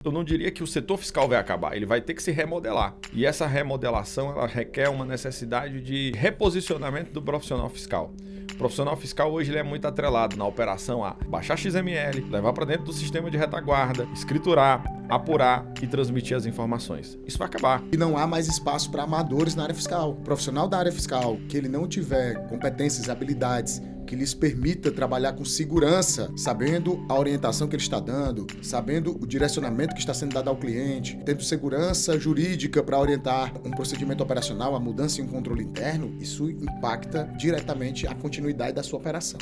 Eu não diria que o setor fiscal vai acabar, ele vai ter que se remodelar. E essa remodelação ela requer uma necessidade de reposicionamento do profissional fiscal. O profissional fiscal hoje ele é muito atrelado na operação a baixar XML, levar para dentro do sistema de retaguarda, escriturar, apurar e transmitir as informações. Isso vai acabar. E não há mais espaço para amadores na área fiscal. O profissional da área fiscal que ele não tiver competências e habilidades que lhes permita trabalhar com segurança, sabendo a orientação que ele está dando, sabendo o direcionamento que está sendo dado ao cliente, tendo segurança jurídica para orientar um procedimento operacional, a mudança em um controle interno, isso impacta diretamente a continuidade da sua operação.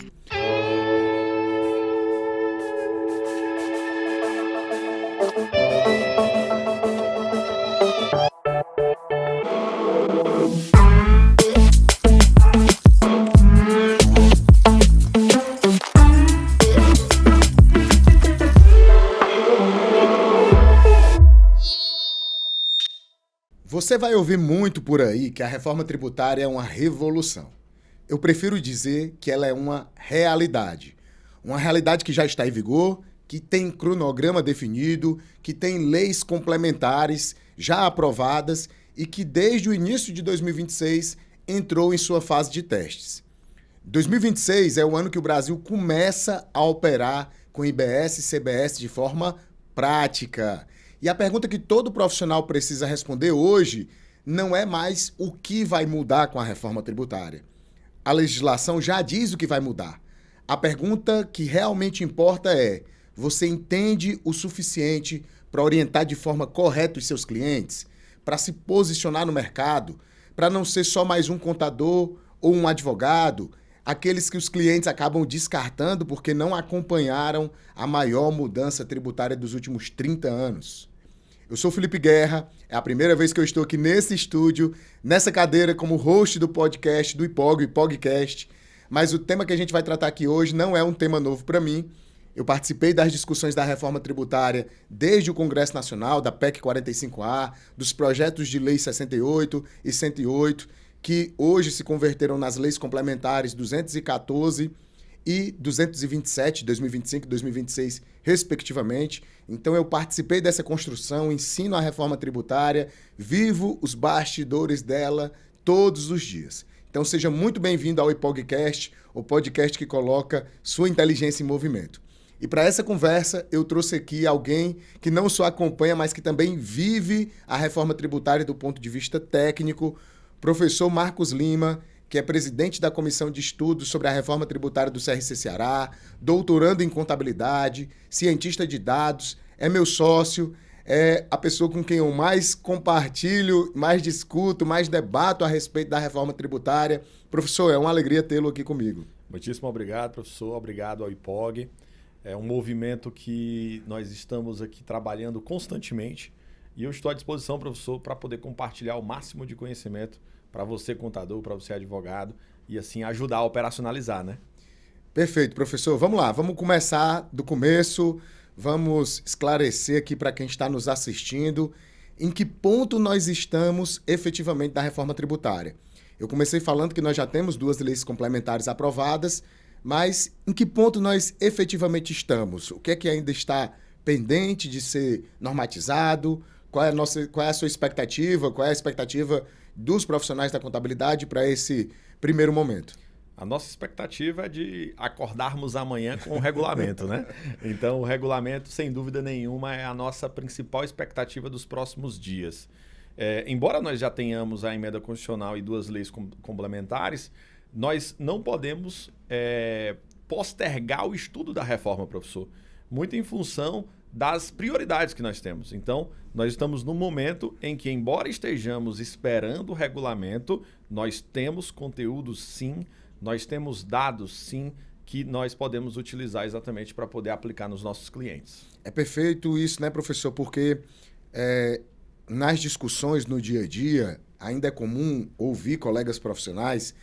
Você vai ouvir muito por aí que a reforma tributária é uma revolução. Eu prefiro dizer que ela é uma realidade. Uma realidade que já está em vigor, que tem cronograma definido, que tem leis complementares já aprovadas e que desde o início de 2026 entrou em sua fase de testes. 2026 é o ano que o Brasil começa a operar com IBS e CBS de forma prática. E a pergunta que todo profissional precisa responder hoje não é mais o que vai mudar com a reforma tributária. A legislação já diz o que vai mudar. A pergunta que realmente importa é: você entende o suficiente para orientar de forma correta os seus clientes, para se posicionar no mercado, para não ser só mais um contador ou um advogado, aqueles que os clientes acabam descartando porque não acompanharam a maior mudança tributária dos últimos 30 anos. Eu sou Felipe Guerra, é a primeira vez que eu estou aqui nesse estúdio, nessa cadeira como host do podcast do IPOG, o IPOGcast, mas o tema que a gente vai tratar aqui hoje não é um tema novo para mim. Eu participei das discussões da reforma tributária desde o Congresso Nacional, da PEC 45A, dos projetos de lei 68 e 108, que hoje se converteram nas leis complementares 214 e 227, 2025 e 2026, respectivamente. Então eu participei dessa construção, ensino a reforma tributária, vivo os bastidores dela todos os dias. Então seja muito bem-vindo ao IPOGcast, o podcast que coloca sua inteligência em movimento. E para essa conversa eu trouxe aqui alguém que não só acompanha, mas que também vive a reforma tributária do ponto de vista técnico, professor Marcos Lima, que é presidente da Comissão de Estudos sobre a Reforma Tributária do CRC Ceará, doutorando em contabilidade, cientista de dados, é meu sócio, é a pessoa com quem eu mais compartilho, mais discuto, mais debato a respeito da reforma tributária. Professor, é uma alegria tê-lo aqui comigo. Muitíssimo obrigado, professor. Obrigado ao IPOG. É um movimento que nós estamos aqui trabalhando constantemente e eu estou à disposição, professor, para poder compartilhar o máximo de conhecimento para você, contador, para você, advogado, e assim ajudar a operacionalizar, né? Perfeito, professor. Vamos lá, vamos começar do começo, vamos esclarecer aqui para quem está nos assistindo em que ponto nós estamos efetivamente da reforma tributária. Eu comecei falando que nós já temos 2 leis complementares aprovadas, mas em que ponto nós efetivamente estamos? O que é que ainda está pendente de ser normatizado? Qual é a sua expectativa? Qual é a expectativa dos profissionais da contabilidade para esse primeiro momento? A nossa expectativa é de acordarmos amanhã com o regulamento, né? Então, o regulamento, sem dúvida nenhuma, é a nossa principal expectativa dos próximos dias. Embora nós já tenhamos a emenda constitucional e 2 leis complementares, nós não podemos postergar o estudo da reforma, professor, muito em função das prioridades que nós temos. Então, nós estamos num momento em que, embora estejamos esperando o regulamento, nós temos conteúdo sim, nós temos dados sim, que nós podemos utilizar exatamente para poder aplicar nos nossos clientes. É perfeito isso, né, professor? Porque nas discussões no dia a dia, ainda é comum ouvir colegas profissionais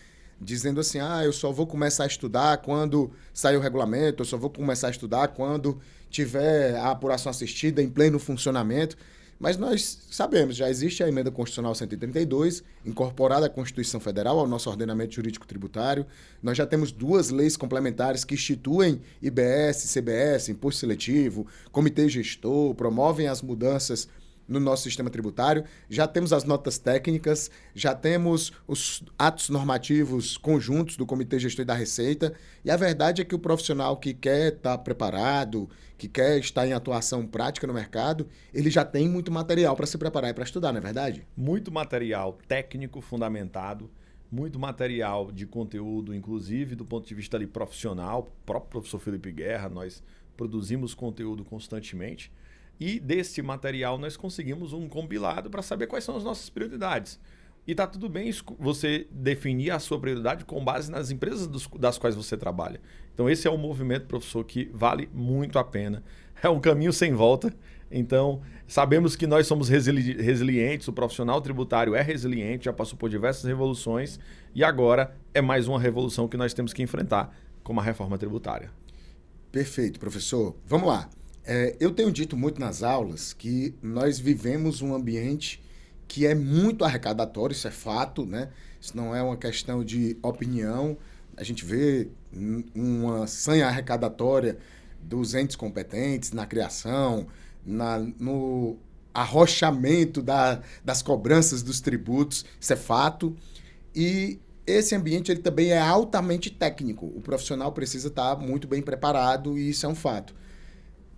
dizendo assim: eu só vou começar a estudar quando sair o regulamento, eu só vou começar a estudar quando tiver a apuração assistida em pleno funcionamento. Mas nós sabemos, já existe a Emenda Constitucional 132, incorporada à Constituição Federal, ao nosso ordenamento jurídico tributário. Nós já temos 2 leis complementares que instituem IBS, CBS, Imposto Seletivo, Comitê Gestor, promovem as mudanças no nosso sistema tributário. Já temos as notas técnicas, já temos os atos normativos conjuntos do Comitê Gestor e da Receita. E a verdade é que o profissional que quer estar preparado, que quer estar em atuação prática no mercado, ele já tem muito material para se preparar e para estudar, não é verdade? Muito material técnico fundamentado, muito material de conteúdo, inclusive do ponto de vista ali profissional. O próprio professor Felipe Guerra, nós produzimos conteúdo constantemente. E desse material nós conseguimos um compilado para saber quais são as nossas prioridades. E está tudo bem você definir a sua prioridade com base nas empresas das quais você trabalha. Então esse é um movimento, professor, que vale muito a pena. É um caminho sem volta. Então sabemos que nós somos resilientes, o profissional tributário é resiliente, já passou por diversas revoluções e agora é mais uma revolução que nós temos que enfrentar, como a reforma tributária. Perfeito, professor. Vamos lá. Eu tenho dito muito nas aulas que nós vivemos um ambiente que é muito arrecadatório, isso é fato, né? Isso não é uma questão de opinião. A gente vê uma sanha arrecadatória dos entes competentes na criação, no arrochamento das cobranças dos tributos, isso é fato. E esse ambiente ele também é altamente técnico. O profissional precisa estar muito bem preparado e isso é um fato.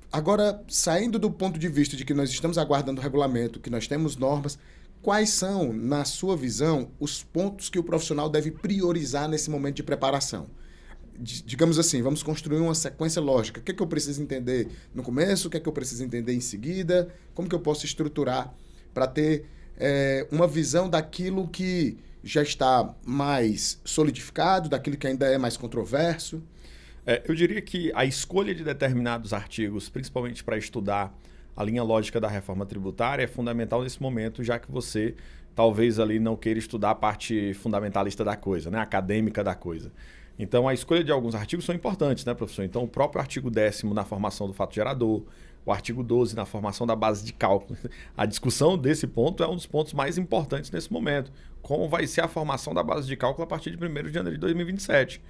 Agora, saindo do ponto de vista de que nós estamos aguardando o regulamento, que nós temos normas, quais são, na sua visão, os pontos que o profissional deve priorizar nesse momento de preparação? Digamos assim, vamos construir uma sequência lógica. O que é que eu preciso entender no começo? O que é que eu preciso entender em seguida? Como que eu posso estruturar para ter uma visão daquilo que já está mais solidificado, daquilo que ainda é mais controverso? Eu diria que a escolha de determinados artigos, principalmente para estudar a linha lógica da reforma tributária, é fundamental nesse momento, já que você talvez ali não queira estudar a parte fundamentalista da coisa, né? Acadêmica da coisa. Então, a escolha de alguns artigos são importantes, né, professor? Então, o próprio artigo 10º na formação do fato gerador, o artigo 12 na formação da base de cálculo. A discussão desse ponto é um dos pontos mais importantes nesse momento. Como vai ser a formação da base de cálculo a partir de 1º de janeiro de 2027.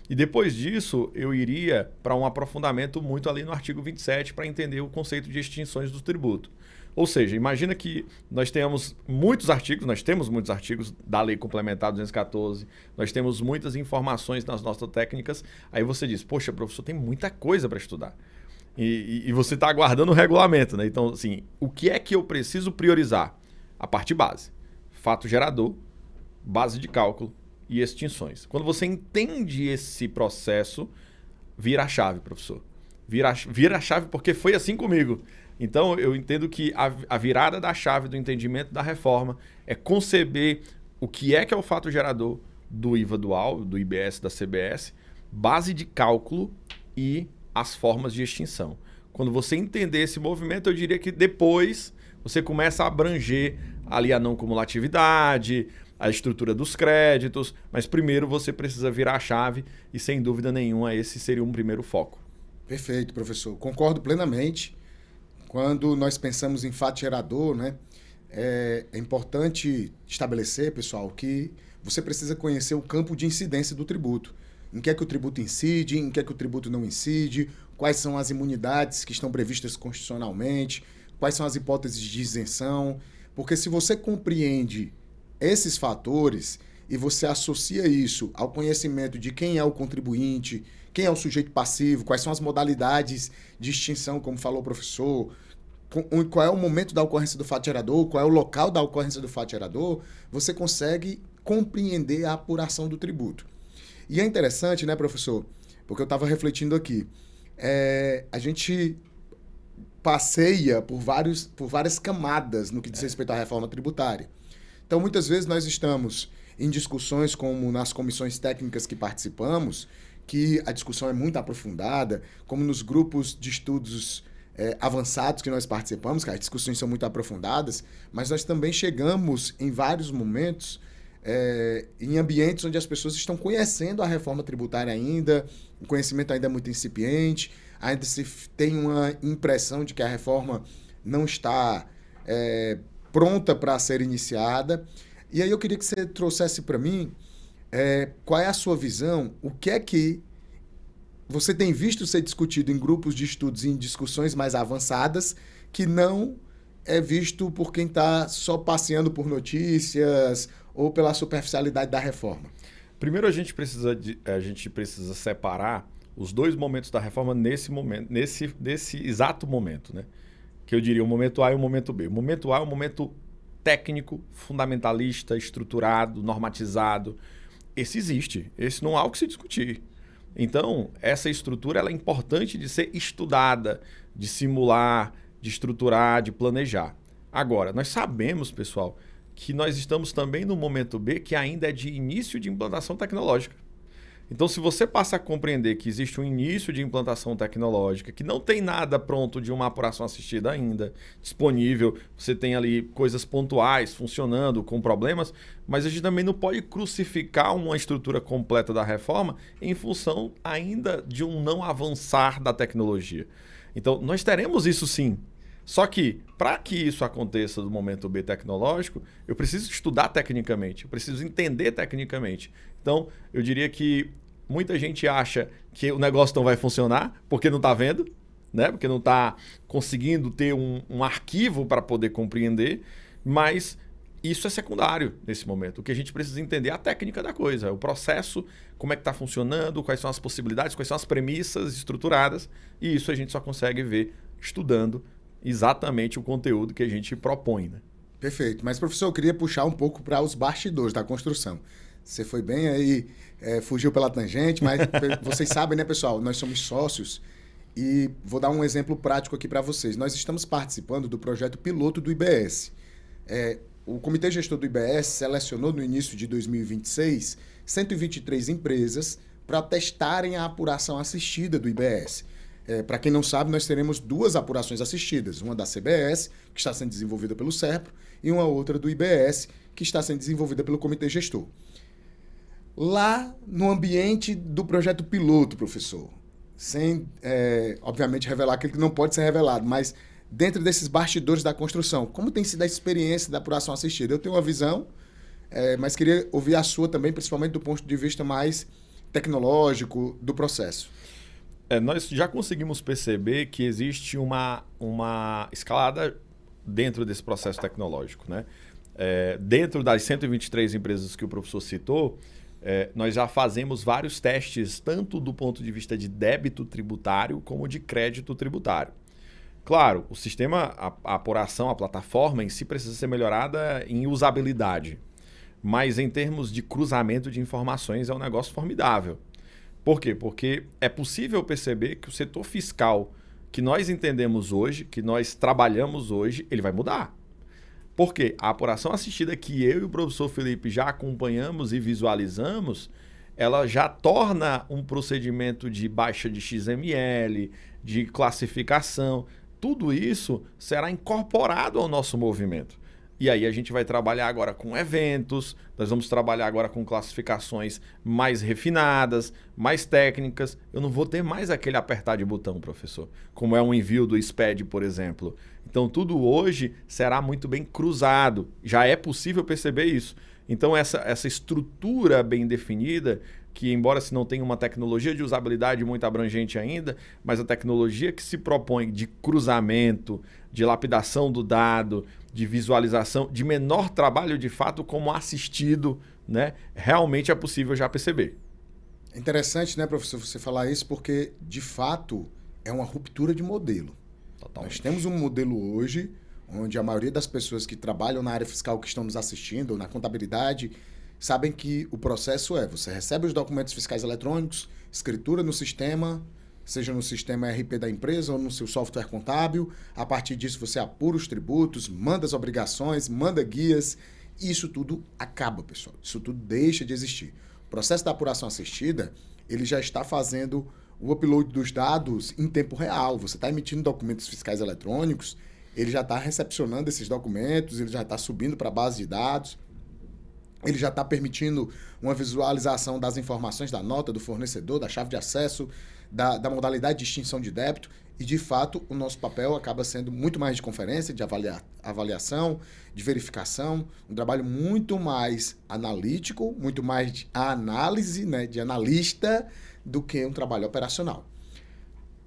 E depois disso, eu iria para um aprofundamento muito ali no artigo 27 para entender o conceito de extinções do tributo. Ou seja, imagina que nós temos muitos artigos da Lei Complementar 214, nós temos muitas informações nas nossas técnicas, aí você diz, poxa, professor, tem muita coisa para estudar. E você está aguardando o regulamento, né? Então, assim, o que é que eu preciso priorizar? A parte base, fato gerador, base de cálculo, e extinções. Quando você entende esse processo, vira a chave, professor. Vira a chave porque foi assim comigo. Então, eu entendo que a virada da chave do entendimento da reforma é conceber o que é o fato gerador do IVA dual, do IBS, da CBS, base de cálculo e as formas de extinção. Quando você entender esse movimento, eu diria que depois você começa a abranger ali a não cumulatividade, a estrutura dos créditos, mas primeiro você precisa virar a chave e, sem dúvida nenhuma, esse seria um primeiro foco. Perfeito, professor. Concordo plenamente. Quando nós pensamos em fato gerador, né, é importante estabelecer, pessoal, que você precisa conhecer o campo de incidência do tributo. Em que é que o tributo incide, em que é que o tributo não incide, quais são as imunidades que estão previstas constitucionalmente, quais são as hipóteses de isenção. Porque se você compreende esses fatores e você associa isso ao conhecimento de quem é o contribuinte, quem é o sujeito passivo, quais são as modalidades de extinção, como falou o professor, qual é o momento da ocorrência do fato gerador, qual é o local da ocorrência do fato gerador, você consegue compreender a apuração do tributo. E é interessante, né, professor? Porque eu estava refletindo aqui. A gente passeia por várias camadas no que diz respeito à reforma tributária. Então, muitas vezes nós estamos em discussões como nas comissões técnicas que participamos, que a discussão é muito aprofundada, como nos grupos de estudos avançados que nós participamos, que as discussões são muito aprofundadas, mas nós também chegamos em vários momentos em ambientes onde as pessoas estão conhecendo a reforma tributária ainda, o conhecimento ainda é muito incipiente, ainda se tem uma impressão de que a reforma não está pronta para ser iniciada. E aí eu queria que você trouxesse para mim qual é a sua visão, o que é que você tem visto ser discutido em grupos de estudos e em discussões mais avançadas que não é visto por quem está só passeando por notícias ou pela superficialidade da reforma? Primeiro a gente precisa separar os dois momentos da reforma nesse exato momento, né? Que eu diria o momento A e o momento B. O momento A é um momento técnico, fundamentalista, estruturado, normatizado. Esse existe, esse não há o que se discutir. Então, essa estrutura ela é importante de ser estudada, de simular, de estruturar, de planejar. Agora, nós sabemos, pessoal, que nós estamos também no momento B, que ainda é de início de implantação tecnológica. Então, se você passa a compreender que existe um início de implantação tecnológica, que não tem nada pronto de uma apuração assistida ainda disponível, você tem ali coisas pontuais funcionando com problemas, mas a gente também não pode crucificar uma estrutura completa da reforma em função ainda de um não avançar da tecnologia. Então, nós teremos isso sim. Só que, para que isso aconteça do momento B tecnológico, eu preciso estudar tecnicamente, eu preciso entender tecnicamente. Então, eu diria que muita gente acha que o negócio não vai funcionar porque não está vendo, né? Porque não está conseguindo ter um arquivo para poder compreender, mas isso é secundário nesse momento. O que a gente precisa entender é a técnica da coisa, o processo, como é que está funcionando, quais são as possibilidades, quais são as premissas estruturadas, e isso a gente só consegue ver estudando exatamente o conteúdo que a gente propõe, né? Perfeito. Mas, professor, eu queria puxar um pouco para os bastidores da construção. Você foi bem aí, fugiu pela tangente, mas vocês sabem, né, pessoal? Nós somos sócios e vou dar um exemplo prático aqui para vocês. Nós estamos participando do projeto piloto do IBS. O Comitê Gestor do IBS selecionou no início de 2026 123 empresas para testarem a apuração assistida do IBS. Para quem não sabe, nós teremos 2 apurações assistidas, uma da CBS, que está sendo desenvolvida pelo SERPRO, e uma outra do IBS, que está sendo desenvolvida pelo Comitê Gestor. Lá no ambiente do projeto piloto, professor, sem, obviamente, revelar aquilo que não pode ser revelado, mas dentro desses bastidores da construção, como tem sido a experiência da apuração assistida? Eu tenho uma visão, mas queria ouvir a sua também, principalmente do ponto de vista mais tecnológico do processo. Nós já conseguimos perceber que existe uma escalada dentro desse processo tecnológico, né? Dentro das 123 empresas que o professor citou, nós já fazemos vários testes, tanto do ponto de vista de débito tributário como de crédito tributário. Claro, o sistema, a apuração, a plataforma em si precisa ser melhorada em usabilidade, mas em termos de cruzamento de informações é um negócio formidável. Por quê? Porque é possível perceber que o setor fiscal que nós entendemos hoje, que nós trabalhamos hoje, ele vai mudar. Por quê? A apuração assistida que eu e o professor Felipe já acompanhamos e visualizamos, ela já torna um procedimento de baixa de XML, de classificação. Tudo isso será incorporado ao nosso movimento. E aí a gente vai trabalhar agora com eventos, nós vamos trabalhar agora com classificações mais refinadas, mais técnicas. Eu não vou ter mais aquele apertar de botão, professor, como é um envio do SPED, por exemplo. Então tudo hoje será muito bem cruzado, já é possível perceber isso. Então essa estrutura bem definida, que embora se não tenha uma tecnologia de usabilidade muito abrangente ainda, mas a tecnologia que se propõe de cruzamento, de lapidação do dado, de visualização, de menor trabalho de fato como assistido, né? Realmente é possível já perceber. Interessante, né, professor, você falar isso, porque de fato é uma ruptura de modelo. Totalmente. Nós temos um modelo hoje onde a maioria das pessoas que trabalham na área fiscal que estão nos assistindo, ou na contabilidade, sabem que o processo você recebe os documentos fiscais eletrônicos, escritura no sistema, seja no sistema ERP da empresa ou no seu software contábil. A partir disso você apura os tributos, manda as obrigações, manda guias. E isso tudo acaba, pessoal. Isso tudo deixa de existir. O processo da apuração assistida, ele já está fazendo o upload dos dados em tempo real. Você está emitindo documentos fiscais eletrônicos, ele já está recepcionando esses documentos, ele já está subindo para a base de dados. Ele já está permitindo uma visualização das informações da nota, do fornecedor, da chave de acesso, da modalidade de extinção de débito. E, de fato, o nosso papel acaba sendo muito mais de conferência, de avaliação, de verificação, um trabalho muito mais analítico, muito mais de análise, né, de analista, do que um trabalho operacional.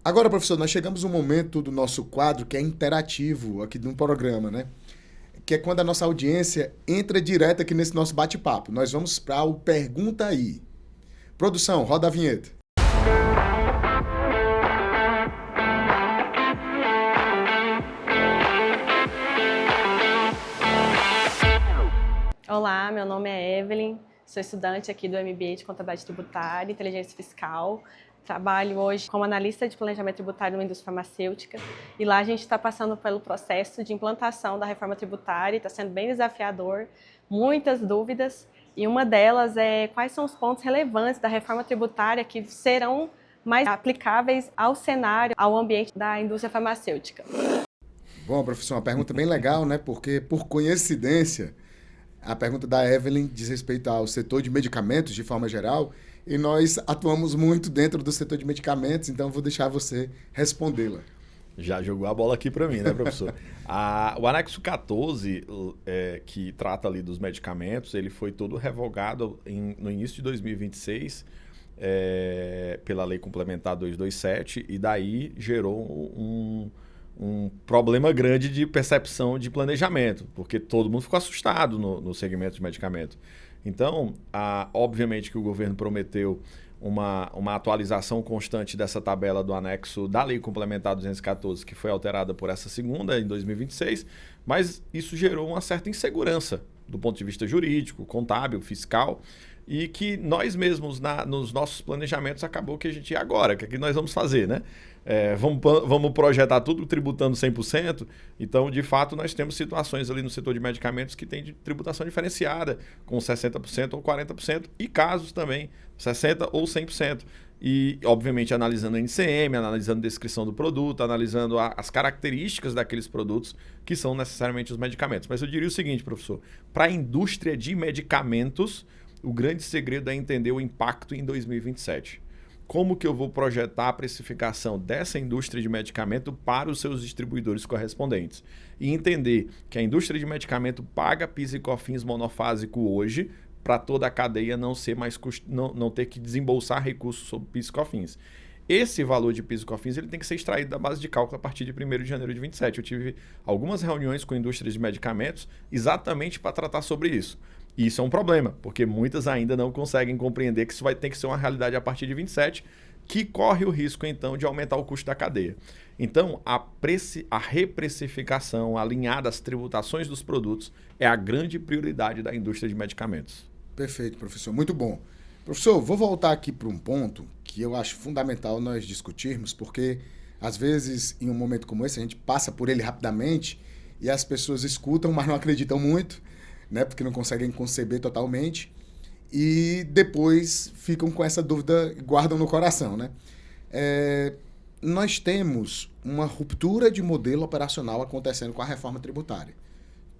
Agora, professor, nós chegamos a um momento do nosso quadro que é interativo aqui no programa, né? Que é quando a nossa audiência entra direto aqui nesse nosso bate-papo. Nós vamos para o Pergunta Aí. Produção, roda a vinheta. Olá, meu nome é Evelyn, sou estudante aqui do MBA de Contabilidade Tributária e Inteligência Fiscal. Trabalho hoje como analista de planejamento tributário numa indústria farmacêutica e lá a gente está passando pelo processo de implantação da reforma tributária, está sendo bem desafiador, muitas dúvidas e uma delas é quais são os pontos relevantes da reforma tributária que serão mais aplicáveis ao cenário, ao ambiente da indústria farmacêutica. Bom, professor, uma pergunta bem legal, né? Porque, por coincidência, a pergunta da Evelyn diz respeito ao setor de medicamentos, de forma geral, e nós atuamos muito dentro do setor de medicamentos, então vou deixar você respondê-la. Já jogou a bola aqui para mim, né, professor? O anexo 14, que trata ali dos medicamentos, ele foi todo revogado no início de 2026 pela Lei Complementar 227 e daí gerou um problema grande de percepção de planejamento, porque todo mundo ficou assustado no segmento de medicamento. Então, obviamente que o governo prometeu uma atualização constante dessa tabela do anexo da Lei Complementar 214, que foi alterada por essa segunda em 2026, mas isso gerou uma certa insegurança do ponto de vista jurídico, contábil, fiscal, e que nós mesmos, nos nossos planejamentos, acabou que a gente, agora, o que nós vamos fazer, né? Vamos projetar tudo tributando 100%, então, de fato, nós temos situações ali no setor de medicamentos que tem de tributação diferenciada, com 60% ou 40%, e casos também, 60% ou 100%. E, obviamente, analisando a NCM, analisando a descrição do produto, analisando as características daqueles produtos que são necessariamente os medicamentos. Mas eu diria o seguinte, professor, para a indústria de medicamentos, o grande segredo é entender o impacto em 2027. Como que eu vou projetar a precificação dessa indústria de medicamento para os seus distribuidores correspondentes? E entender que a indústria de medicamento paga PIS e COFINS monofásico hoje para toda a cadeia não ter que desembolsar recursos sobre PIS e COFINS. Esse valor de PIS e COFINS ele tem que ser extraído da base de cálculo a partir de 1º de janeiro de 27. Eu tive algumas reuniões com indústrias de medicamentos exatamente para tratar sobre isso. E isso é um problema, porque muitas ainda não conseguem compreender que isso vai ter que ser uma realidade a partir de 27, que corre o risco, então, de aumentar o custo da cadeia. Então, a reprecificação alinhada às tributações dos produtos é a grande prioridade da indústria de medicamentos. Perfeito, professor. Muito bom. Professor, vou voltar aqui para um ponto que eu acho fundamental nós discutirmos, porque, às vezes, em um momento como esse, a gente passa por ele rapidamente e as pessoas escutam, mas não acreditam muito, né, porque não conseguem conceber totalmente, e depois ficam com essa dúvida, guardam no coração, né? Nós temos uma ruptura de modelo operacional acontecendo com a reforma tributária.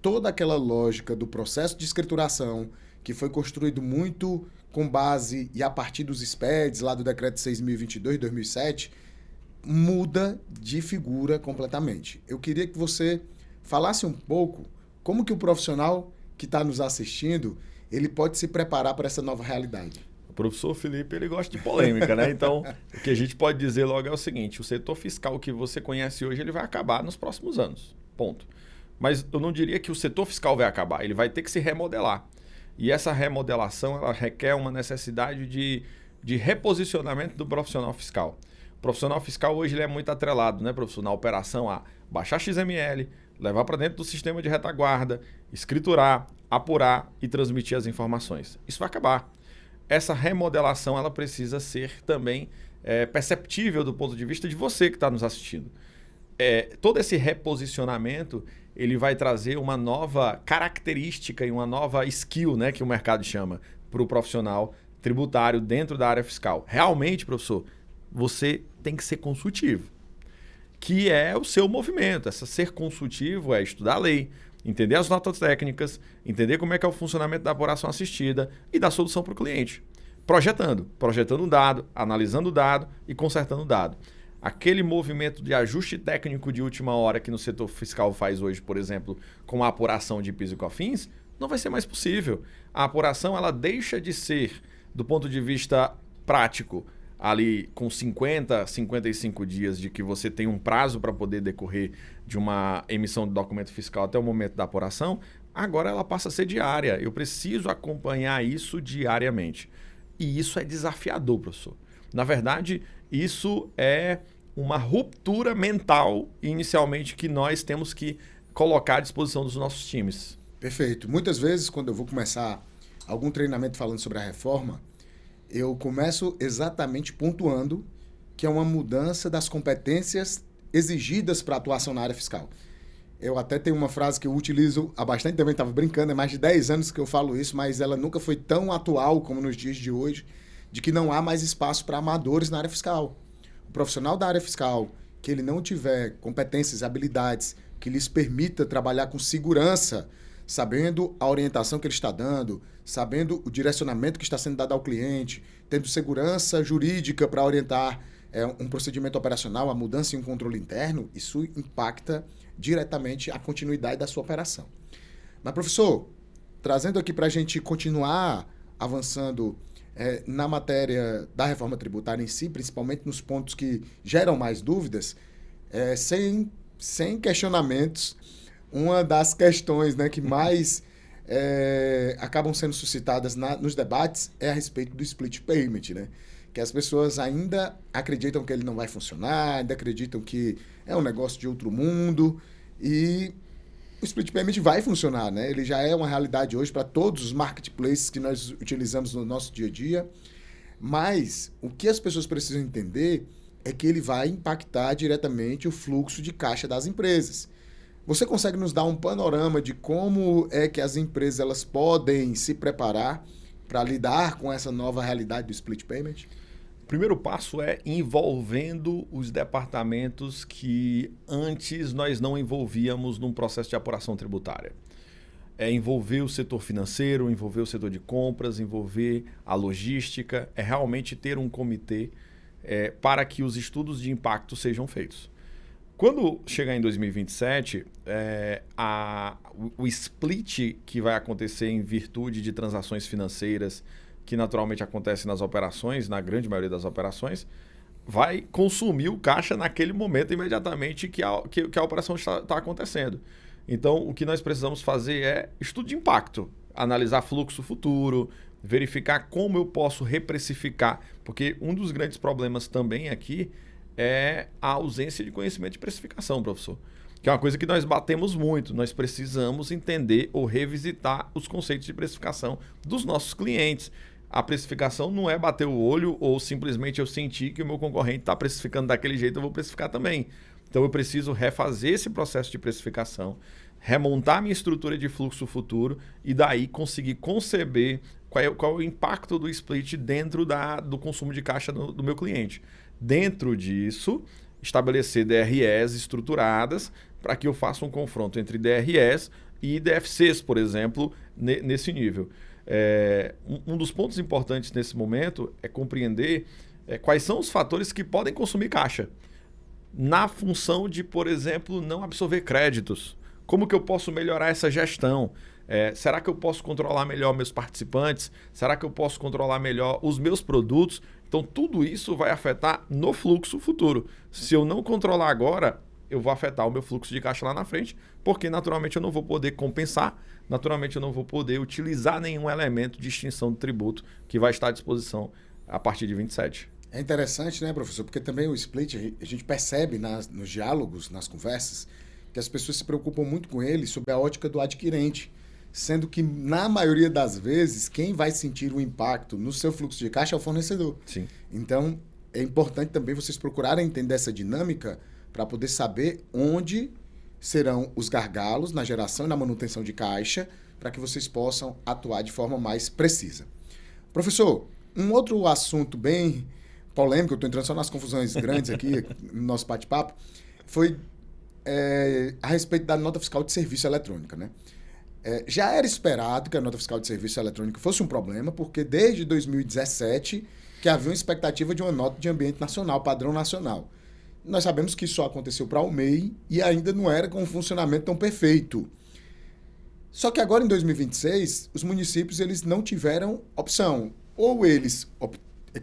Toda aquela lógica do processo de escrituração, que foi construído muito com base e a partir dos SPEDs, lá do Decreto 6.022 de 2007, muda de figura completamente. Eu queria que você falasse um pouco como que o profissional que está nos assistindo, ele pode se preparar para essa nova realidade. O professor Felipe, ele gosta de polêmica, né? Então, o que a gente pode dizer logo é o seguinte, o setor fiscal que você conhece hoje, ele vai acabar nos próximos anos, ponto. Mas eu não diria que o setor fiscal vai acabar, ele vai ter que se remodelar. E essa remodelação, ela requer uma necessidade de reposicionamento do profissional fiscal. O profissional fiscal hoje ele é muito atrelado, né, professor, na operação a baixar XML, levar para dentro do sistema de retaguarda, escriturar, apurar e transmitir as informações. Isso vai acabar. Essa remodelação ela precisa ser também perceptível do ponto de vista de você que está nos assistindo. Todo esse reposicionamento ele vai trazer uma nova característica e uma nova skill, né, que o mercado chama, para o profissional tributário dentro da área fiscal. Realmente, professor, você tem que ser consultivo, que é o seu movimento. Ser consultivo é estudar a lei, entender as notas técnicas, entender como é que é o funcionamento da apuração assistida e dar solução para o cliente. Projetando um dado, analisando o dado e consertando o dado. aquele movimento de ajuste técnico de última hora que no setor fiscal faz hoje, por exemplo, com a apuração de PIS e COFINS, não vai ser mais possível. A apuração ela deixa de ser, do ponto de vista prático, ali com 50, 55 dias de que você tem um prazo para poder decorrer de uma emissão de documento fiscal até o momento da apuração, agora ela passa a ser diária. Eu preciso acompanhar isso diariamente. E isso é desafiador, professor. Na verdade, isso é uma ruptura mental, inicialmente, que nós temos que colocar à disposição dos nossos times. Perfeito. Muitas vezes, quando eu vou começar algum treinamento falando sobre a reforma, eu começo exatamente pontuando que é uma mudança das competências exigidas para a atuação na área fiscal. Eu até tenho uma frase que eu utilizo há bastante tempo, estava brincando, é mais de 10 anos que eu falo isso, mas ela nunca foi tão atual como nos dias de hoje, de que não há mais espaço para amadores na área fiscal. O profissional da área fiscal, que ele não tiver competências e habilidades que lhes permita trabalhar com segurança, sabendo a orientação que ele está dando, sabendo o direcionamento que está sendo dado ao cliente, tendo segurança jurídica para orientar um procedimento operacional, a mudança em um controle interno, isso impacta diretamente a continuidade da sua operação. Mas, professor, trazendo aqui para a gente continuar avançando na matéria da reforma tributária em si, principalmente nos pontos que geram mais dúvidas, sem questionamentos, uma das questões, né, que mais acabam sendo suscitadas nos debates é a respeito do split payment, né? Que as pessoas ainda acreditam que ele não vai funcionar, ainda acreditam que é um negócio de outro mundo, e o split payment vai funcionar, né? Ele já é uma realidade hoje para todos os marketplaces que nós utilizamos no nosso dia a dia, mas o que as pessoas precisam entender é que ele vai impactar diretamente o fluxo de caixa das empresas. Você consegue nos dar um panorama de como é que as empresas elas podem se preparar para lidar com essa nova realidade do split payment? O primeiro passo é envolvendo os departamentos que antes nós não envolvíamos num processo de apuração tributária. É envolver o setor financeiro, envolver o setor de compras, envolver a logística, é realmente ter um comitê para que os estudos de impacto sejam feitos. Quando chegar em 2027, o split que vai acontecer em virtude de transações financeiras, que naturalmente acontece nas operações, na grande maioria das operações, vai consumir o caixa naquele momento imediatamente que a operação está acontecendo. Então, o que nós precisamos fazer é estudo de impacto, analisar fluxo futuro, verificar como eu posso reprecificar, porque um dos grandes problemas também aqui é a ausência de conhecimento de precificação, professor. Que é uma coisa que nós batemos muito. Nós precisamos entender ou revisitar os conceitos de precificação dos nossos clientes. A precificação não é bater o olho ou simplesmente eu sentir que o meu concorrente está precificando daquele jeito, eu vou precificar também. Então eu preciso refazer esse processo de precificação, remontar minha estrutura de fluxo futuro e daí conseguir conceber qual é o impacto do split dentro do consumo de caixa do meu cliente. Dentro disso, estabelecer DREs estruturadas para que eu faça um confronto entre DREs e DFCs, por exemplo, nesse nível. Um dos pontos importantes nesse momento é compreender quais são os fatores que podem consumir caixa. Na função de, por exemplo, não absorver créditos. Como que eu posso melhorar essa gestão? Será que eu posso controlar melhor meus participantes? Será que eu posso controlar melhor os meus produtos? Então, tudo isso vai afetar no fluxo futuro. Se eu não controlar agora, eu vou afetar o meu fluxo de caixa lá na frente, porque naturalmente eu não vou poder compensar, naturalmente eu não vou poder utilizar nenhum elemento de extinção de tributo que vai estar à disposição a partir de 27. É interessante, né, professor? Porque também o split, a gente percebe nos diálogos, nas conversas, que as pessoas se preocupam muito com ele sob a ótica do adquirente, sendo que, na maioria das vezes, quem vai sentir o impacto no seu fluxo de caixa é o fornecedor. Sim. Então, é importante também vocês procurarem entender essa dinâmica para poder saber onde serão os gargalos na geração e na manutenção de caixa, para que vocês possam atuar de forma mais precisa. Professor, um outro assunto bem polêmico, eu estou entrando só nas confusões grandes aqui no nosso bate-papo, foi a respeito da nota fiscal de serviço eletrônica, né? Já era esperado que a nota fiscal de serviço eletrônico fosse um problema, porque desde 2017 que havia uma expectativa de uma nota de ambiente nacional, padrão nacional. nós sabemos que isso só aconteceu para o MEI e ainda não era com um funcionamento tão perfeito. Só que agora, em 2026, os municípios eles não tiveram opção. Ou eles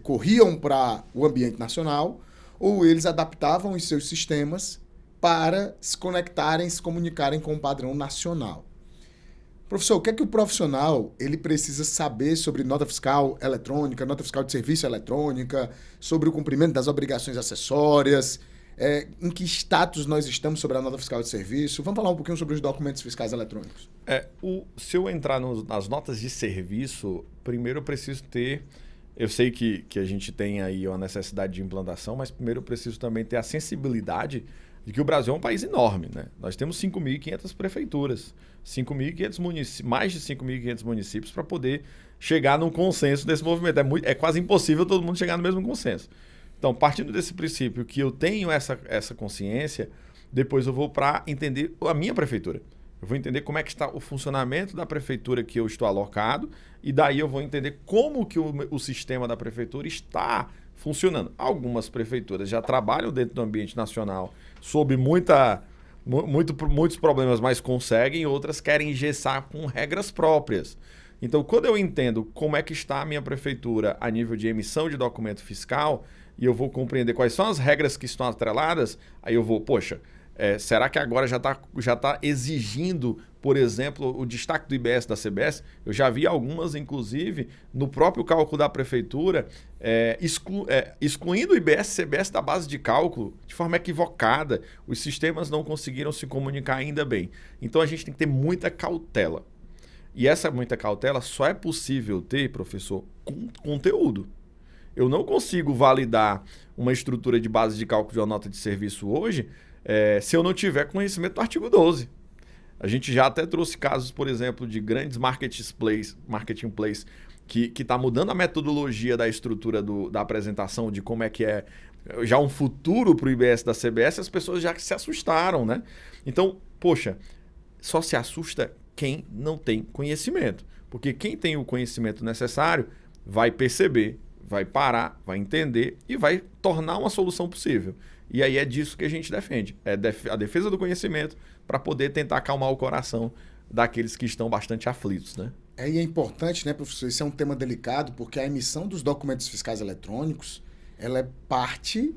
corriam para o ambiente nacional, ou eles adaptavam os seus sistemas para se conectarem, se comunicarem com o padrão nacional. Professor, o que é que o profissional ele precisa saber sobre nota fiscal eletrônica, nota fiscal de serviço eletrônica, sobre o cumprimento das obrigações acessórias, em que status nós estamos sobre a nota fiscal de serviço? Vamos falar um pouquinho sobre os documentos fiscais eletrônicos. Se eu entrar nas notas de serviço, primeiro eu preciso ter... Eu sei que a gente tem aí uma necessidade de implantação, mas primeiro eu preciso também ter a sensibilidade de que o Brasil é um país enorme, né? Nós temos 5.500 prefeituras, mais de 5.500 municípios para poder chegar num consenso desse movimento. É quase impossível todo mundo chegar no mesmo consenso. Então, partindo desse princípio que eu tenho essa consciência, depois eu vou para entender a minha prefeitura. Eu vou entender como é que está o funcionamento da prefeitura que eu estou alocado e daí eu vou entender como que o sistema da prefeitura está funcionando. Algumas prefeituras já trabalham dentro do ambiente nacional sob muitos problemas, mas conseguem, outras querem engessar com regras próprias. Então, quando eu entendo como é que está a minha prefeitura a nível de emissão de documento fiscal e eu vou compreender quais são as regras que estão atreladas, aí eu vou, será que agora já tá exigindo, por exemplo, o destaque do IBS da CBS? Eu já vi algumas, inclusive, no próprio cálculo da prefeitura, excluindo o IBS e CBS da base de cálculo de forma equivocada. Os sistemas não conseguiram se comunicar ainda bem. Então, a gente tem que ter muita cautela. E essa muita cautela só é possível ter, professor, com conteúdo. Eu não consigo validar uma estrutura de base de cálculo de uma nota de serviço hoje se eu não tiver conhecimento do artigo 12. A gente já até trouxe casos, por exemplo, de grandes marketplace que está mudando a metodologia da estrutura da apresentação de como é que é já um futuro para o IBS da CBS, as pessoas já se assustaram, né? Então, só se assusta quem não tem conhecimento. Porque quem tem o conhecimento necessário vai perceber, vai parar, vai entender e vai tornar uma solução possível. E aí é disso que a gente defende. É a defesa do conhecimento para poder tentar acalmar o coração daqueles que estão bastante aflitos, né? E é importante, né, professor? Esse é um tema delicado, porque a emissão dos documentos fiscais eletrônicos, ela é parte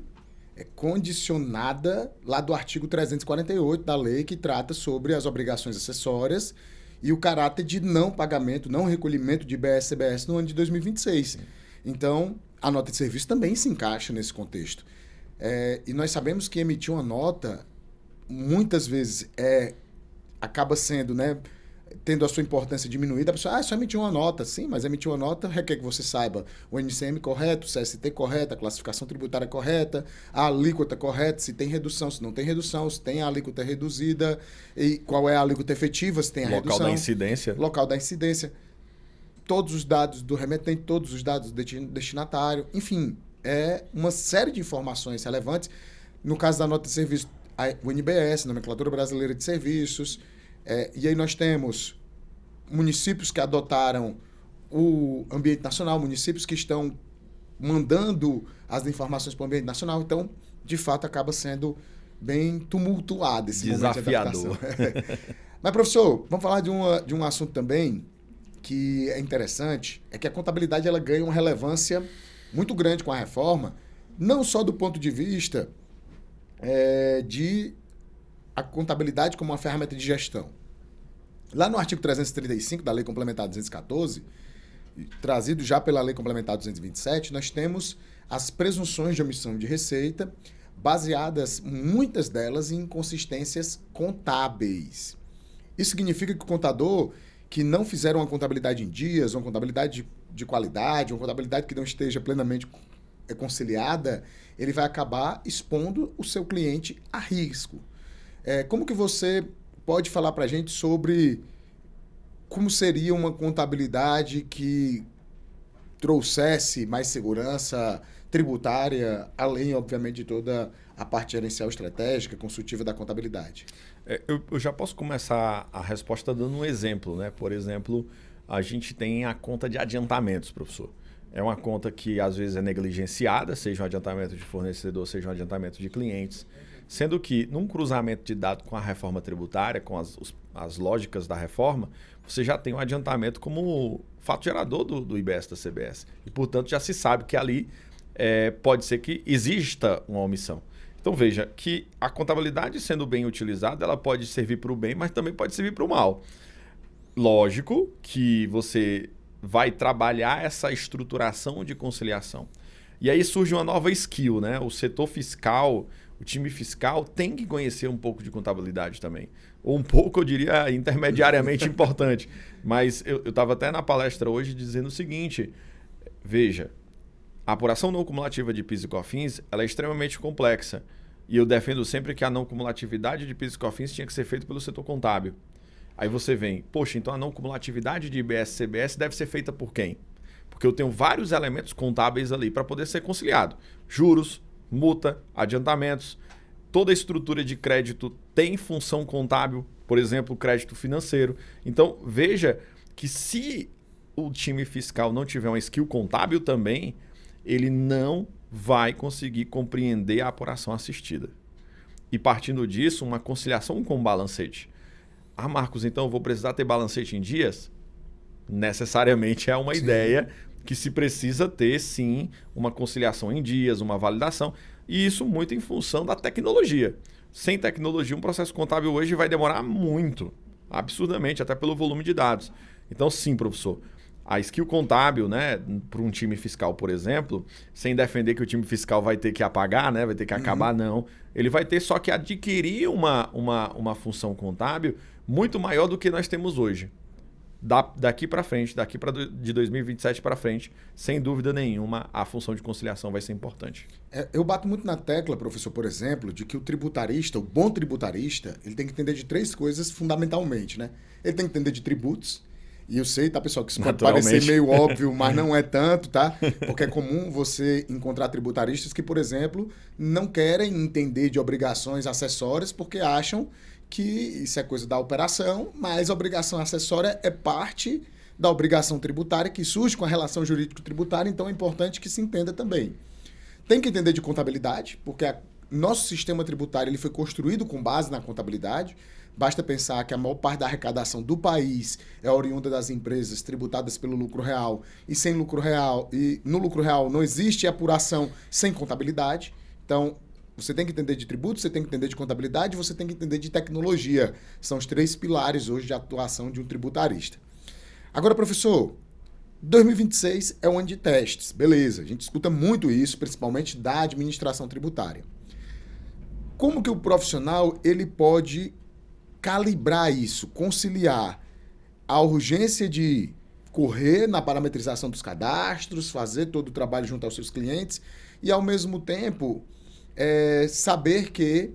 condicionada lá do artigo 348 da lei que trata sobre as obrigações acessórias e o caráter de não pagamento, não recolhimento de IBS e CBS no ano de 2026. Sim. Então, a nota de serviço também se encaixa nesse contexto. E nós sabemos que emitir uma nota, muitas vezes, acaba sendo, né, tendo a sua importância diminuída. A pessoa, só emitiu uma nota. Sim, mas emitir uma nota requer que você saiba o NCM correto, o CST correto, a classificação tributária correta, a alíquota correta, se tem redução, se não tem redução, se tem a alíquota reduzida, e qual é a alíquota efetiva, se tem a redução. Local da incidência. Local da incidência. Todos os dados do remetente, todos os dados do destinatário, enfim, uma série de informações relevantes. No caso da nota de serviço, o NBS, Nomenclatura Brasileira de Serviços, e aí nós temos municípios que adotaram o ambiente nacional, municípios que estão mandando as informações para o ambiente nacional. Então, de fato, acaba sendo bem tumultuado esse desafiador. Momento de adaptação. Mas, professor, vamos falar de um assunto também que é interessante, é que a contabilidade ela ganha uma relevância muito grande com a reforma, não só do ponto de vista de a contabilidade como uma ferramenta de gestão. Lá no artigo 335 da Lei Complementar 214, trazido já pela Lei Complementar 227, nós temos as presunções de omissão de receita, baseadas, muitas delas, em inconsistências contábeis. Isso significa que o contador que não fizer uma contabilidade em dias, uma contabilidade de qualidade, uma contabilidade que não esteja plenamente conciliada, ele vai acabar expondo o seu cliente a risco. Como que você pode falar para a gente sobre como seria uma contabilidade que trouxesse mais segurança tributária, além, obviamente, de toda a parte gerencial estratégica, consultiva da contabilidade? Eu já posso começar a resposta dando um exemplo, né? Por exemplo, a gente tem a conta de adiantamentos, professor. É uma conta que às vezes é negligenciada, seja um adiantamento de fornecedor, seja um adiantamento de clientes. Sendo que, num cruzamento de dados com a reforma tributária, com as lógicas da reforma, você já tem um adiantamento como fato gerador do IBS da CBS. E, portanto, já se sabe que ali pode ser que exista uma omissão. Então, veja que a contabilidade, sendo bem utilizada, ela pode servir para o bem, mas também pode servir para o mal. Lógico que você vai trabalhar essa estruturação de conciliação. E aí surge uma nova skill, né? O setor fiscal, o time fiscal tem que conhecer um pouco de contabilidade também. Ou um pouco, eu diria, intermediariamente importante. Mas eu estava até na palestra hoje dizendo o seguinte, veja, a apuração não cumulativa de PIS e COFINS ela é extremamente complexa. E eu defendo sempre que a não cumulatividade de PIS e COFINS tinha que ser feita pelo setor contábil. Aí você vem, poxa, então a não cumulatividade de IBS e CBS deve ser feita por quem? Porque eu tenho vários elementos contábeis ali para poder ser conciliado. Juros, multa, adiantamentos, toda a estrutura de crédito tem função contábil, por exemplo, crédito financeiro. Então, veja que se o time fiscal não tiver uma skill contábil também, ele não vai conseguir compreender a apuração assistida. E partindo disso, uma conciliação com balancete. Ah, Marcos, então eu vou precisar ter balancete em dias? Necessariamente é uma ideia que se precisa ter, sim, uma conciliação em dias, uma validação. E isso muito em função da tecnologia. Sem tecnologia, um processo contábil hoje vai demorar muito, absurdamente, até pelo volume de dados. Então, sim, professor, a skill contábil, né, para um time fiscal, por exemplo, sem defender que o time fiscal vai ter que apagar, né, vai ter que acabar, não. Ele vai ter só que adquirir uma função contábil muito maior do que nós temos hoje. Daqui para frente, de 2027 para frente, sem dúvida nenhuma, a função de conciliação vai ser importante. Eu bato muito na tecla, professor, por exemplo, de que o tributarista, o bom tributarista, ele tem que entender de 3 coisas fundamentalmente, né? Ele tem que entender de tributos, e eu sei, tá, pessoal, que isso pode parecer meio óbvio, mas não é tanto, tá? Porque é comum você encontrar tributaristas que, por exemplo, não querem entender de obrigações acessórias porque acham que isso é coisa da operação, mas a obrigação acessória é parte da obrigação tributária que surge com a relação jurídico-tributária, então é importante que se entenda também. Tem que entender de contabilidade, porque nosso sistema tributário ele foi construído com base na contabilidade. Basta pensar que a maior parte da arrecadação do país é oriunda das empresas tributadas pelo lucro real, e no lucro real não existe apuração sem contabilidade. Então, você tem que entender de tributo, você tem que entender de contabilidade, você tem que entender de tecnologia. São os 3 pilares hoje de atuação de um tributarista. Agora, professor, 2026 é um ano de testes, beleza. A gente escuta muito isso, principalmente da administração tributária. Como que o profissional ele pode calibrar isso, conciliar a urgência de correr na parametrização dos cadastros, fazer todo o trabalho junto aos seus clientes e, ao mesmo tempo, saber que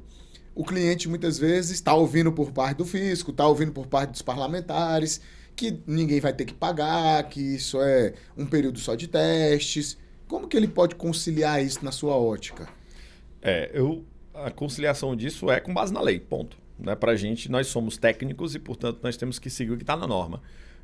o cliente muitas vezes está ouvindo por parte do fisco, está ouvindo por parte dos parlamentares, que ninguém vai ter que pagar, que isso é um período só de testes. Como que ele pode conciliar isso na sua ótica? A conciliação disso é com base na lei, ponto. Né? Para a gente, nós somos técnicos e, portanto, nós temos que seguir o que está na norma.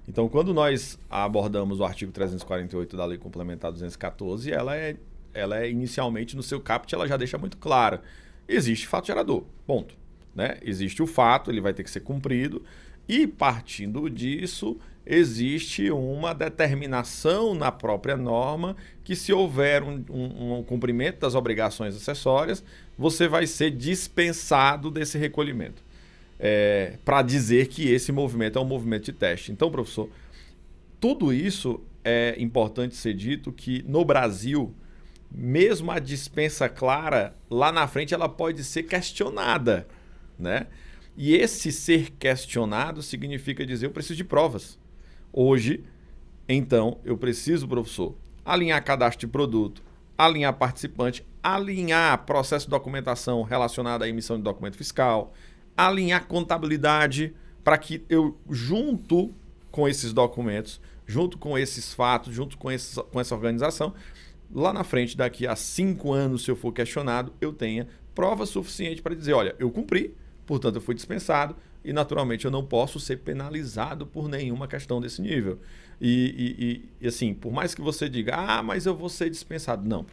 Então, quando nós abordamos o artigo 348 da Lei Complementar 214, ela é inicialmente, no seu caput, ela já deixa muito clara. Existe fato gerador, ponto. Né? Existe o fato, ele vai ter que ser cumprido. E, partindo disso, existe uma determinação na própria norma que, se houver um cumprimento das obrigações acessórias, você vai ser dispensado desse recolhimento. Para dizer que esse movimento é um movimento de teste. Então, professor, tudo isso é importante ser dito que, no Brasil, mesmo a dispensa clara, lá na frente ela pode ser questionada, né? E esse ser questionado significa dizer eu preciso de provas. Hoje, então, eu preciso, professor, alinhar cadastro de produto, alinhar participante, alinhar processo de documentação relacionado à emissão de documento fiscal, alinhar contabilidade para que eu, junto com esses documentos, junto com esses fatos, junto com essa organização, lá na frente, daqui a 5 anos, se eu for questionado, eu tenha prova suficiente para dizer, olha, eu cumpri, portanto eu fui dispensado e, naturalmente, eu não posso ser penalizado por nenhuma questão desse nível. E assim, por mais que você diga, mas eu vou ser dispensado. Não.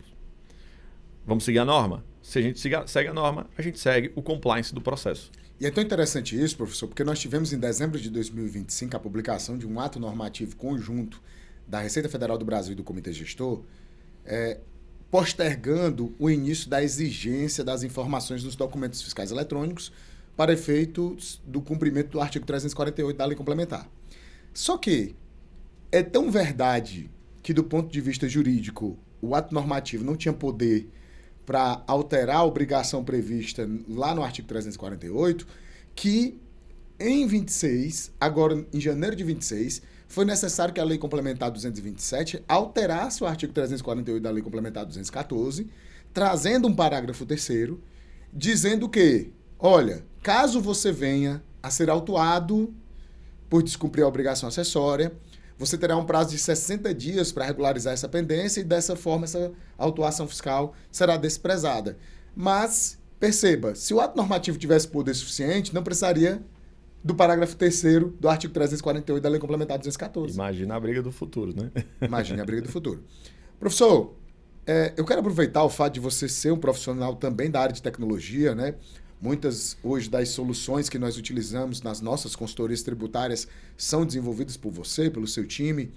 Vamos seguir a norma? Se a gente segue a norma, a gente segue o compliance do processo. E é tão interessante isso, professor, porque nós tivemos em dezembro de 2025 a publicação de um ato normativo conjunto da Receita Federal do Brasil e do Comitê Gestor, postergando o início da exigência das informações dos documentos fiscais eletrônicos para efeitos do cumprimento do artigo 348 da Lei Complementar. Só que é tão verdade que, do ponto de vista jurídico, o ato normativo não tinha poder para alterar a obrigação prevista lá no artigo 348, que em 26, agora em janeiro de 26, foi necessário que a Lei Complementar 227 alterasse o artigo 348 da Lei Complementar 214, trazendo um parágrafo 3º, dizendo que, olha, caso você venha a ser autuado por descumprir a obrigação acessória, você terá um prazo de 60 dias para regularizar essa pendência e, dessa forma, essa autuação fiscal será desprezada. Mas, perceba, se o ato normativo tivesse poder suficiente, não precisaria do parágrafo 3º do artigo 348 da Lei Complementar 214. Imagina a briga do futuro, né? Imagine a briga do futuro. Professor, eu quero aproveitar o fato de você ser um profissional também da área de tecnologia, né? Muitas, hoje, das soluções que nós utilizamos nas nossas consultorias tributárias são desenvolvidas por você, pelo seu time.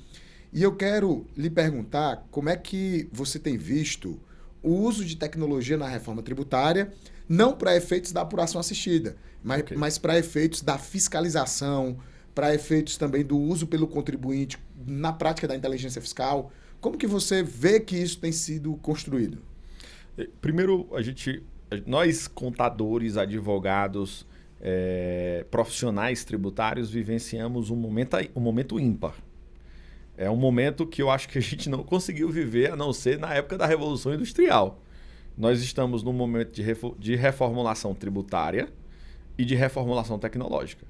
E eu quero lhe perguntar como é que você tem visto o uso de tecnologia na reforma tributária, não para efeitos da apuração assistida, mas para efeitos da fiscalização, para efeitos também do uso pelo contribuinte na prática da inteligência fiscal. Como que você vê que isso tem sido construído? Primeiro, nós, contadores, advogados, profissionais tributários, vivenciamos um momento ímpar. É um momento que eu acho que a gente não conseguiu viver, a não ser na época da Revolução Industrial. Nós estamos num momento de reformulação tributária e de reformulação tecnológica.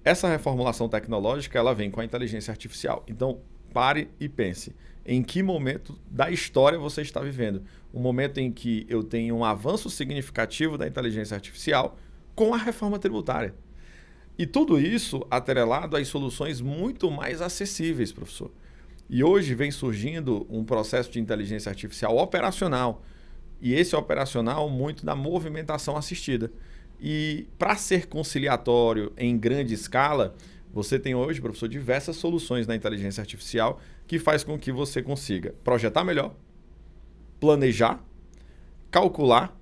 Essa reformulação tecnológica, ela vem com a inteligência artificial. Então, pare e pense. Em que momento da história você está vivendo? Um momento em que eu tenho um avanço significativo da inteligência artificial com a reforma tributária. E tudo isso atrelado às soluções muito mais acessíveis, professor. E hoje vem surgindo um processo de inteligência artificial operacional. E esse operacional muito da movimentação assistida. E para ser conciliatório em grande escala, você tem hoje, professor, diversas soluções na inteligência artificial que faz com que você consiga projetar melhor, planejar, calcular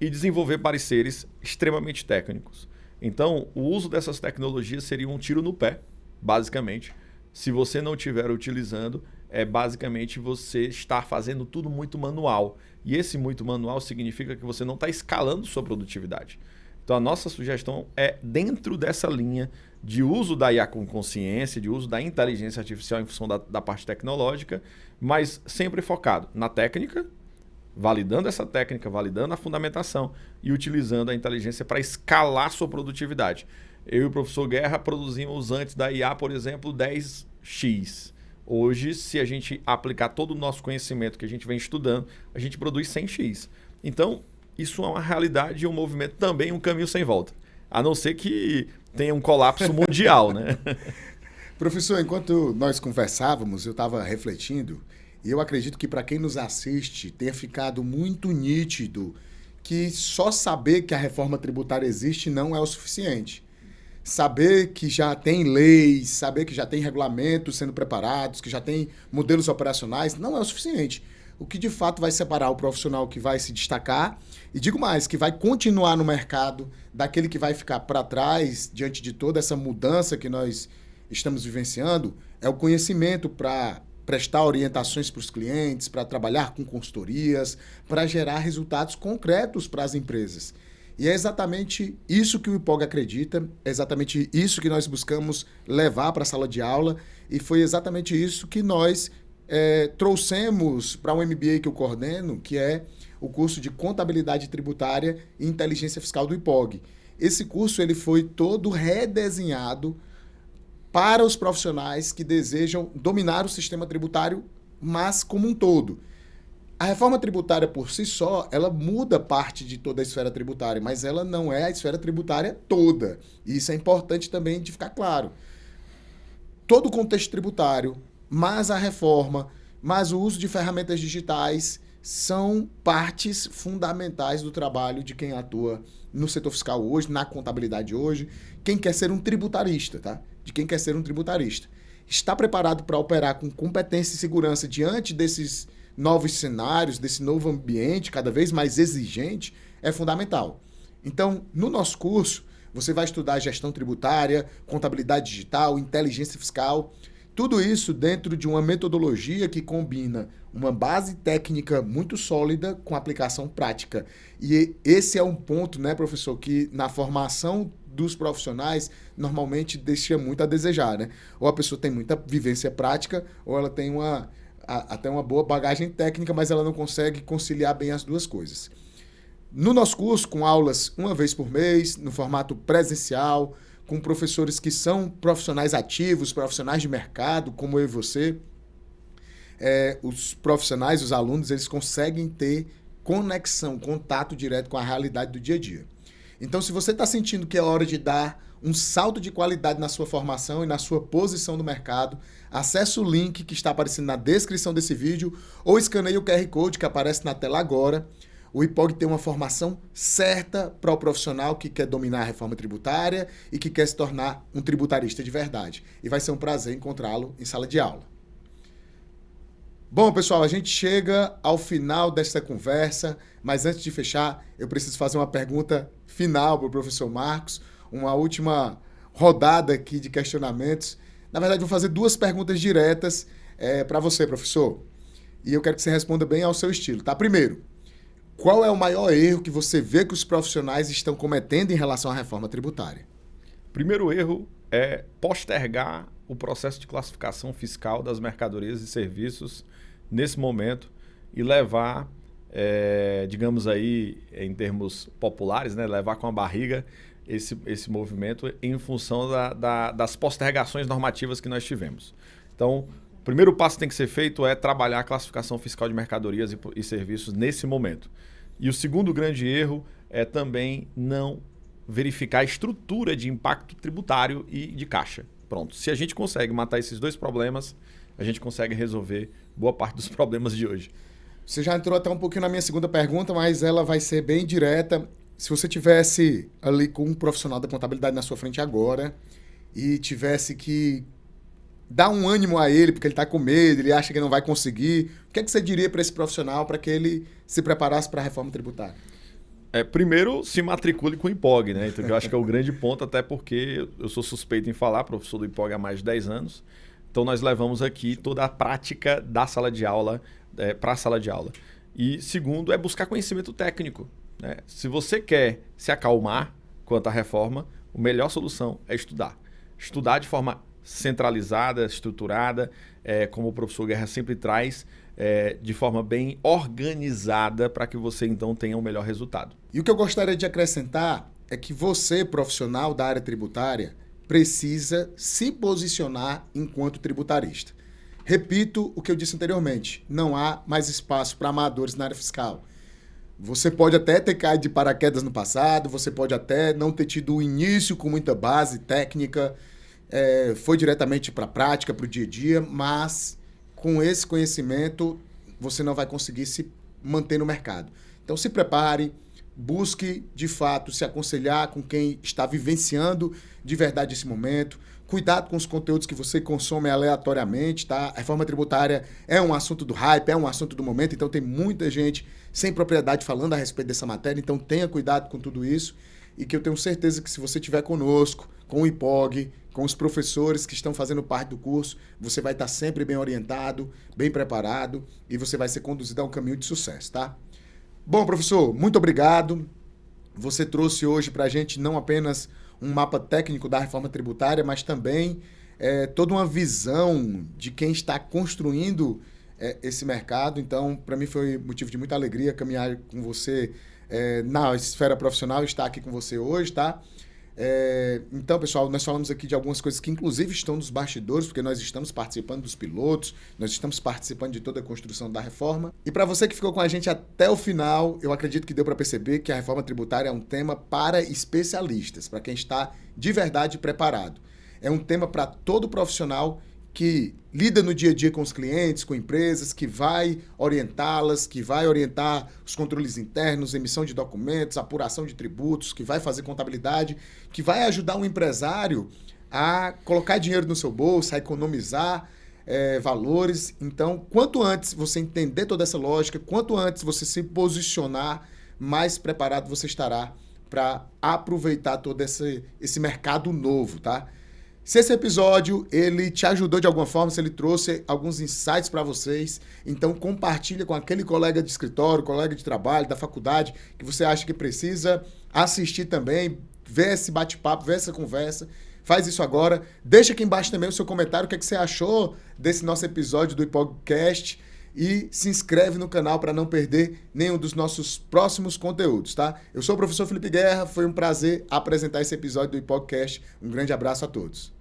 e desenvolver pareceres extremamente técnicos. Então, o uso dessas tecnologias seria um tiro no pé, basicamente. Se você não estiver utilizando, basicamente você está fazendo tudo muito manual. E esse muito manual significa que você não está escalando sua produtividade. Então, a nossa sugestão é dentro dessa linha de uso da IA com consciência, de uso da inteligência artificial em função da parte tecnológica, mas sempre focado na técnica, validando essa técnica, validando a fundamentação e utilizando a inteligência para escalar sua produtividade. Eu e o professor Guerra produzimos antes da IA, por exemplo, 10x. Hoje, se a gente aplicar todo o nosso conhecimento que a gente vem estudando, a gente produz 100x. Então, isso é uma realidade e um movimento também, um caminho sem volta. A não ser que tenha um colapso mundial, né? Professor, enquanto nós conversávamos, eu estava refletindo, e eu acredito que para quem nos assiste tenha ficado muito nítido que só saber que a reforma tributária existe não é o suficiente. Saber que já tem leis, saber que já tem regulamentos sendo preparados, que já tem modelos operacionais, não é o suficiente. O que de fato vai separar o profissional que vai se destacar, e digo mais, que vai continuar no mercado, daquele que vai ficar para trás diante de toda essa mudança que nós estamos vivenciando, é o conhecimento para prestar orientações para os clientes, para trabalhar com consultorias, para gerar resultados concretos para as empresas. E é exatamente isso que o IPOG acredita, é exatamente isso que nós buscamos levar para a sala de aula, e foi exatamente isso que nós trouxemos para um MBA que eu coordeno, que é o curso de Contabilidade Tributária e Inteligência Fiscal do IPOG. Esse curso ele foi todo redesenhado para os profissionais que desejam dominar o sistema tributário, mas como um todo. A reforma tributária por si só, ela muda parte de toda a esfera tributária, mas ela não é a esfera tributária toda. E isso é importante também de ficar claro. Todo o contexto tributário, mais a reforma, mais o uso de ferramentas digitais são partes fundamentais do trabalho de quem atua no setor fiscal hoje, na contabilidade hoje, quem quer ser um tributarista, tá? De quem quer ser um tributarista. Está preparado para operar com competência e segurança diante desses novos cenários, desse novo ambiente cada vez mais exigente, é fundamental. Então, no nosso curso, você vai estudar gestão tributária, contabilidade digital, inteligência fiscal, tudo isso dentro de uma metodologia que combina uma base técnica muito sólida com aplicação prática. E esse é um ponto, né, professor, que na formação dos profissionais normalmente deixa muito a desejar, né? Ou a pessoa tem muita vivência prática, ou ela tem até uma boa bagagem técnica, mas ela não consegue conciliar bem as duas coisas. No nosso curso, com aulas uma vez por mês, no formato presencial, com professores que são profissionais ativos, profissionais de mercado, como eu e você, os profissionais, os alunos, eles conseguem ter conexão, contato direto com a realidade do dia a dia. Então, se você está sentindo que é hora de dar um salto de qualidade na sua formação e na sua posição no mercado, acesse o link que está aparecendo na descrição desse vídeo ou escaneie o QR Code que aparece na tela agora. O IPOG tem uma formação certa para o profissional que quer dominar a reforma tributária e que quer se tornar um tributarista de verdade. E vai ser um prazer encontrá-lo em sala de aula. Bom, pessoal, a gente chega ao final desta conversa, mas antes de fechar, eu preciso fazer uma pergunta final para o professor Marcos, uma última rodada aqui de questionamentos. Na verdade, vou fazer 2 perguntas diretas para você, professor. E eu quero que você responda bem ao seu estilo, tá? Primeiro, qual é o maior erro que você vê que os profissionais estão cometendo em relação à reforma tributária? Primeiro erro é postergar o processo de classificação fiscal das mercadorias e serviços nesse momento e levar, digamos aí, em termos populares, né, levar com a barriga esse movimento em função das postergações normativas que nós tivemos. Então, o primeiro passo que tem que ser feito é trabalhar a classificação fiscal de mercadorias e serviços nesse momento. E o segundo grande erro é também não verificar a estrutura de impacto tributário e de caixa. Pronto, se a gente consegue matar esses 2 problemas, a gente consegue resolver boa parte dos problemas de hoje. Você já entrou até um pouquinho na minha segunda pergunta, mas ela vai ser bem direta. Se você tivesse ali com um profissional da contabilidade na sua frente agora e tivesse que dar um ânimo a ele, porque ele está com medo, ele acha que não vai conseguir, o que é que você diria para esse profissional para que ele se preparasse para a reforma tributária? Primeiro, se matricule com o IPOG, né? Então, eu acho que é o grande ponto, até porque eu sou suspeito em falar, professor do IPOG há mais de 10 anos. Então, nós levamos aqui toda a prática da sala de aula para a sala de aula. E segundo, é buscar conhecimento técnico, né? Se você quer se acalmar quanto à reforma, a melhor solução é estudar. Estudar de forma centralizada, estruturada, como o professor Guerra sempre traz, de forma bem organizada para que você então tenha o melhor resultado. E o que eu gostaria de acrescentar é que você, profissional da área tributária, precisa se posicionar enquanto tributarista. Repito o que eu disse anteriormente, não há mais espaço para amadores na área fiscal. Você pode até ter caído de paraquedas no passado, você pode até não ter tido o início com muita base técnica, foi diretamente para a prática, para o dia a dia, mas com esse conhecimento você não vai conseguir se manter no mercado. Então se prepare, busque de fato se aconselhar com quem está vivenciando de verdade esse momento. Cuidado com os conteúdos que você consome aleatoriamente, tá? A reforma tributária é um assunto do hype, é um assunto do momento, então tem muita gente sem propriedade falando a respeito dessa matéria, então tenha cuidado com tudo isso e que eu tenho certeza que se você estiver conosco, com o IPOG, com os professores que estão fazendo parte do curso, você vai estar sempre bem orientado, bem preparado e você vai ser conduzido a um caminho de sucesso, tá? Bom, professor, muito obrigado. Você trouxe hoje para a gente não apenas um mapa técnico da reforma tributária, mas também toda uma visão de quem está construindo esse mercado. Então, para mim foi motivo de muita alegria caminhar com você na esfera profissional, estar aqui com você hoje, tá? Então, pessoal, nós falamos aqui de algumas coisas que inclusive estão nos bastidores, porque nós estamos participando dos pilotos, nós estamos participando de toda a construção da reforma. E para você que ficou com a gente até o final, eu acredito que deu para perceber que a reforma tributária é um tema para especialistas, para quem está de verdade preparado. É um tema para todo profissional que lida no dia a dia com os clientes, com empresas, que vai orientá-las, que vai orientar os controles internos, emissão de documentos, apuração de tributos, que vai fazer contabilidade, que vai ajudar um empresário a colocar dinheiro no seu bolso, a economizar valores. Então, quanto antes você entender toda essa lógica, quanto antes você se posicionar, mais preparado você estará para aproveitar todo esse mercado novo, tá? Se esse episódio ele te ajudou de alguma forma, se ele trouxe alguns insights para vocês, então compartilha com aquele colega de escritório, colega de trabalho, da faculdade, que você acha que precisa assistir também, ver esse bate-papo, ver essa conversa. Faz isso agora. Deixa aqui embaixo também o seu comentário, o que você achou desse nosso episódio do IPOGcast. E se inscreve no canal para não perder nenhum dos nossos próximos conteúdos, tá? Eu sou o professor Felipe Guerra, foi um prazer apresentar esse episódio do IPOGcast. Um grande abraço a todos.